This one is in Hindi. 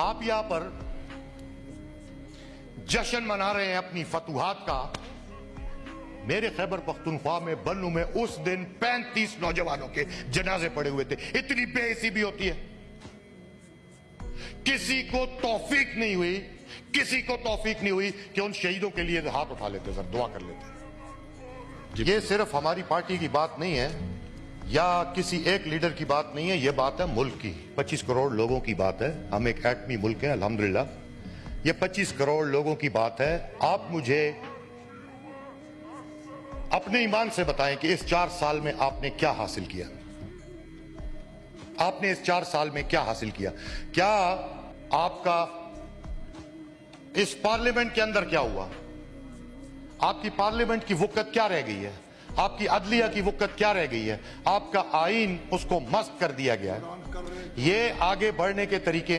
आप यहां पर जश्न मना रहे हैं अपनी फतूहात का। मेरे खैबर पख्तूनख्वा में बन्नू में उस दिन 35 नौजवानों के जनाजे पड़े हुए थे। इतनी बेइज्जती भी होती है? किसी को तौफीक नहीं हुई, किसी को तौफीक नहीं हुई कि उन शहीदों के लिए हाथ उठा लेते, सर दुआ कर लेते। ये सिर्फ हमारी पार्टी की बात नहीं है या किसी एक लीडर की बात नहीं है, यह बात है मुल्क की। 25 करोड़ लोगों की बात है। हम एक एटमी मुल्क है अल्हम्दुलिल्लाह। ये 25 करोड़ लोगों की बात है। आप मुझे अपने ईमान से बताएं कि इस 4 साल में आपने क्या हासिल किया? आपने इस 4 साल में क्या हासिल किया? क्या आपका इस पार्लियामेंट के अंदर क्या हुआ? आपकी पार्लियामेंट की वुकत क्या रह गई है? आपकी अदलिया की वुकत क्या रह गई है? आपका आईन उसको मस्त कर दिया गया है। ये आगे बढ़ने के तरीके